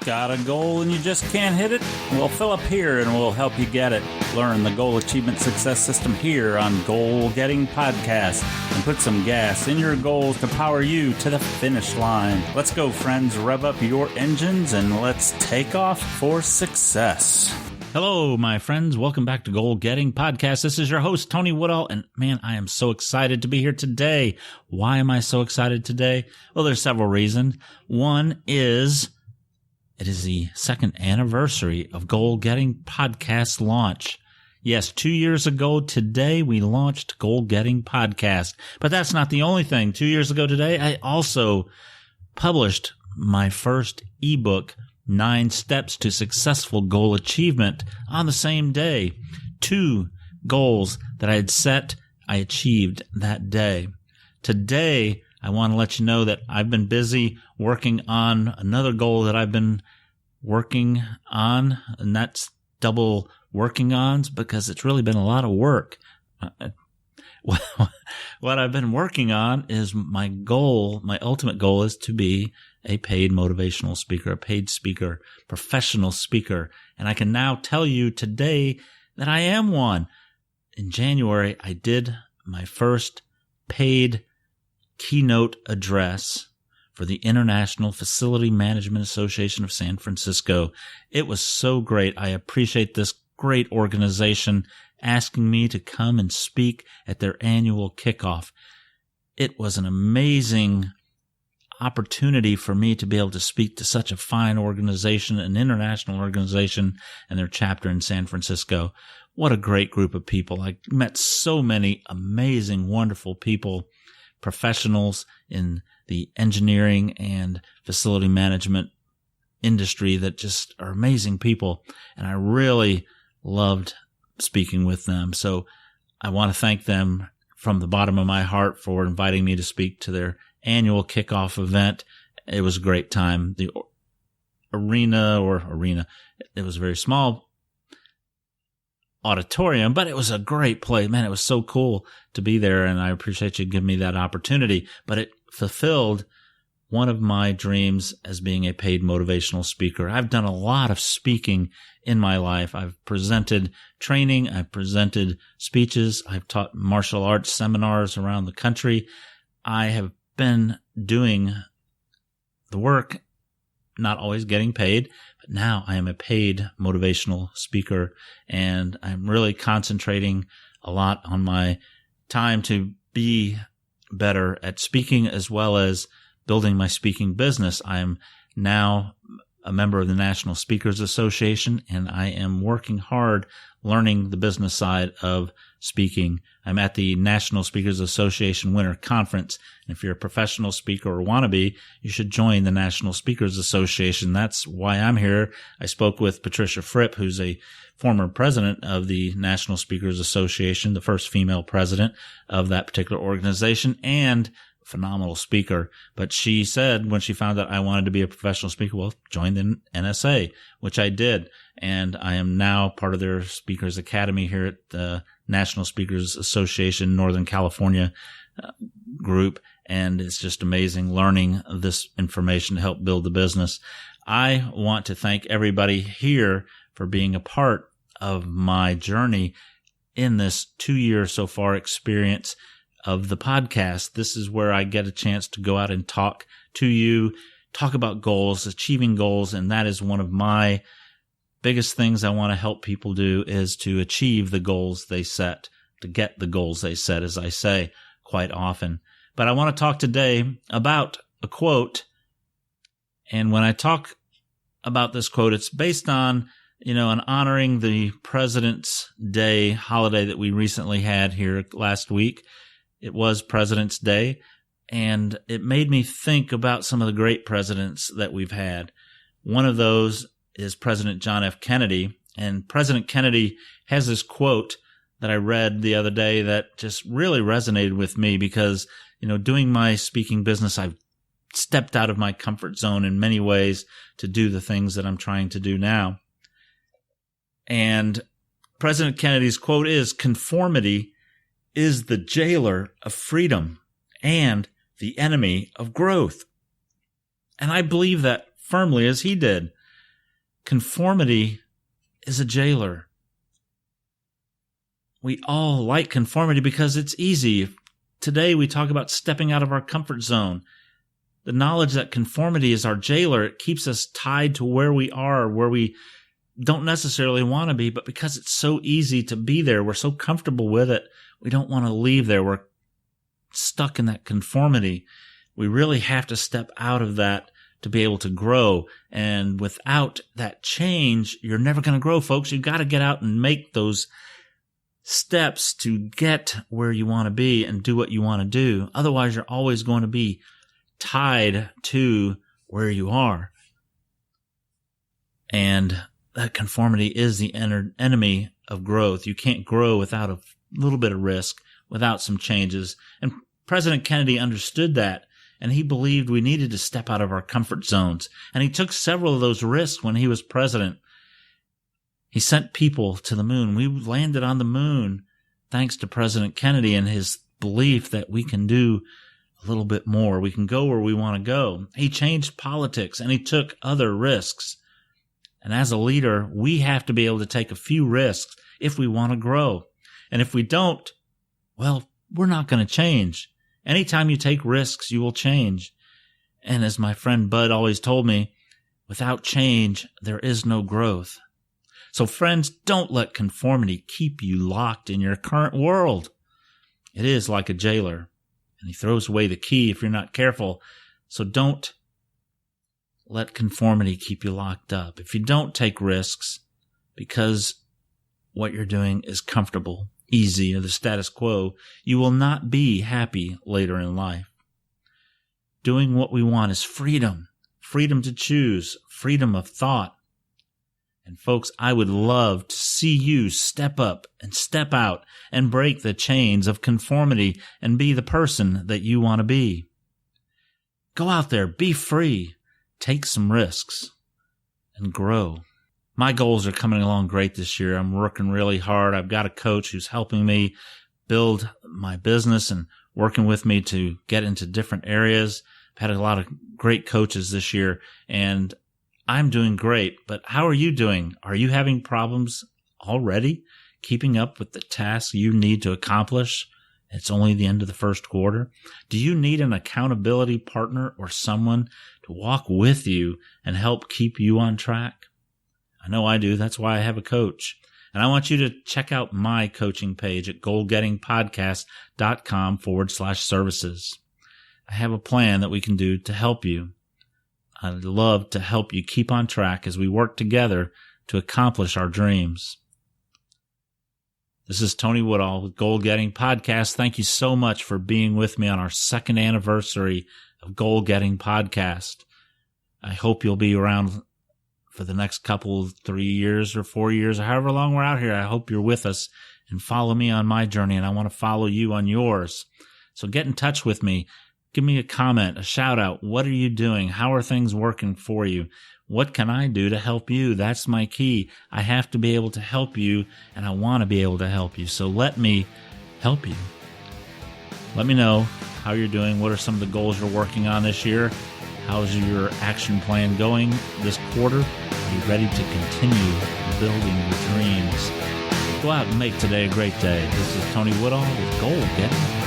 Got a goal and you just can't hit it? Well, fill up here and we'll help you get it. Learn the goal achievement success system here on Goal Getting Podcast and put some gas in your goals to power you to the finish line. Let's go, friends. Rev up your engines and let's take off for success. Hello, my friends. Welcome back to Goal Getting Podcast. This is your host, Tony Woodall, and man, I am so excited to be here today. Why am I so excited today? Well, there's several reasons. One is it is the second anniversary of Goal Getting Podcast launch. Yes, 2 years ago today, we launched Goal Getting Podcast. But that's not the only thing. 2 years ago today, I also published my first ebook, 9 Steps to Successful Goal Achievement, on the same day. 2 goals that I had set, I achieved that day. Today, I want to let you know that I've been busy working on another goal that I've been working on, and that's double working ons because it's really been a lot of work. What I've been working on is my goal, my ultimate goal is to be a paid motivational speaker, a paid speaker, professional speaker. And I can now tell you today that I am one. In January, I did my first paid keynote address for the International Facility Management Association of San Francisco. It was so great. I appreciate this great organization asking me to come and speak at their annual kickoff. It was an amazing opportunity for me to be able to speak to such a fine organization, an international organization, and their chapter in San Francisco. What a great group of people. I met so many amazing, wonderful people, professionals in the engineering and facility management industry that just are amazing people. And I really loved speaking with them. So I want to thank them from the bottom of my heart for inviting me to speak to their annual kickoff event. It was a great time. The arena, it was a very small auditorium, but it was a great place. Man, it was so cool to be there, and I appreciate you giving me that opportunity. But it fulfilled one of my dreams as being a paid motivational speaker. I've done a lot of speaking in my life. I've presented training. I've presented speeches. I've taught martial arts seminars around the country. I have been doing the work, not always getting paid, but now I am a paid motivational speaker, and I'm really concentrating a lot on my time to be better at speaking as well as building my speaking business. I am now a member of the National Speakers Association, and I am working hard learning the business side of speaking. I'm at the National Speakers Association Winter Conference. And if you're a professional speaker or want to be, you should join the National Speakers Association. That's why I'm here. I spoke with Patricia Fripp, who's a former president of the National Speakers Association, the first female president of that particular organization, and phenomenal speaker. But she said when she found out I wanted to be a professional speaker, well, join the NSA, which I did. And I am now part of their Speakers Academy here at the National Speakers Association Northern California group. And it's just amazing learning this information to help build the business. I want to thank everybody here for being a part of my journey in this 2-year so far experience of the podcast. This is where I get a chance to go out and talk to you, talk about goals, achieving goals. And that is one of my biggest things I want to help people do, is to achieve the goals they set, to get the goals they set, as I say quite often. But I want to talk today about a quote. And when I talk about this quote, it's based on, an honoring the President's Day holiday that we recently had here last week. It was President's Day, and it made me think about some of the great presidents that we've had. One of those is President John F. Kennedy, and President Kennedy has this quote that I read the other day that just really resonated with me because, doing my speaking business, I've stepped out of my comfort zone in many ways to do the things that I'm trying to do now. And President Kennedy's quote is, "Conformity is the jailer of freedom and the enemy of growth." And I believe that firmly as he did. Conformity is a jailer. We all like conformity because it's easy. Today we talk about stepping out of our comfort zone. The knowledge that conformity is our jailer, it keeps us tied to where we are, where we don't necessarily want to be, but because it's so easy to be there, we're so comfortable with it, we don't want to leave there. We're stuck in that conformity. We really have to step out of that to be able to grow. And without that change, you're never going to grow, folks. You've got to get out and make those steps to get where you want to be and do what you want to do. Otherwise, you're always going to be tied to where you are. And that conformity is the enemy of growth. You can't grow without a little bit of risk, without some changes. And President Kennedy understood that, and he believed we needed to step out of our comfort zones. And he took several of those risks when he was president. He sent people to the moon. We landed on the moon thanks to President Kennedy and his belief that we can do a little bit more. We can go where we want to go. He changed politics, and he took other risks. And as a leader, we have to be able to take a few risks if we want to grow. And if we don't, well, we're not going to change. Anytime you take risks, you will change. And as my friend Bud always told me, without change, there is no growth. So friends, don't let conformity keep you locked in your current world. It is like a jailer, and he throws away the key if you're not careful. So don't let conformity keep you locked up. If you don't take risks because what you're doing is comfortable, easy, or the status quo, you will not be happy later in life. Doing what we want is freedom, freedom to choose, freedom of thought. And folks, I would love to see you step up and step out and break the chains of conformity and be the person that you want to be. Go out there, be free, take some risks, and grow. My goals are coming along great this year. I'm working really hard. I've got a coach who's helping me build my business and working with me to get into different areas. I've had a lot of great coaches this year, and I'm doing great. But how are you doing? Are you having problems already keeping up with the tasks you need to accomplish? It's only the end of the first quarter. Do you need an accountability partner or someone to walk with you and help keep you on track? I know I do. That's why I have a coach. And I want you to check out my coaching page at goalgettingpodcast.com/services. I have a plan that we can do to help you. I'd love to help you keep on track as we work together to accomplish our dreams. This is Tony Woodall with Goal Getting Podcast. Thank you so much for being with me on our second anniversary of Goal Getting Podcast. I hope you'll be around for the next couple, 3 years or 4 years, or however long we're out here. I hope you're with us and follow me on my journey, and I want to follow you on yours. So get in touch with me. Give me a comment, a shout out. What are you doing? How are things working for you? What can I do to help you? That's my key. I have to be able to help you, and I want to be able to help you. So let me help you. Let me know how you're doing. What are some of the goals you're working on this year? How's your action plan going this quarter? Are you ready to continue building your dreams? Go out and make today a great day. This is Tony Woodall with Goal Getting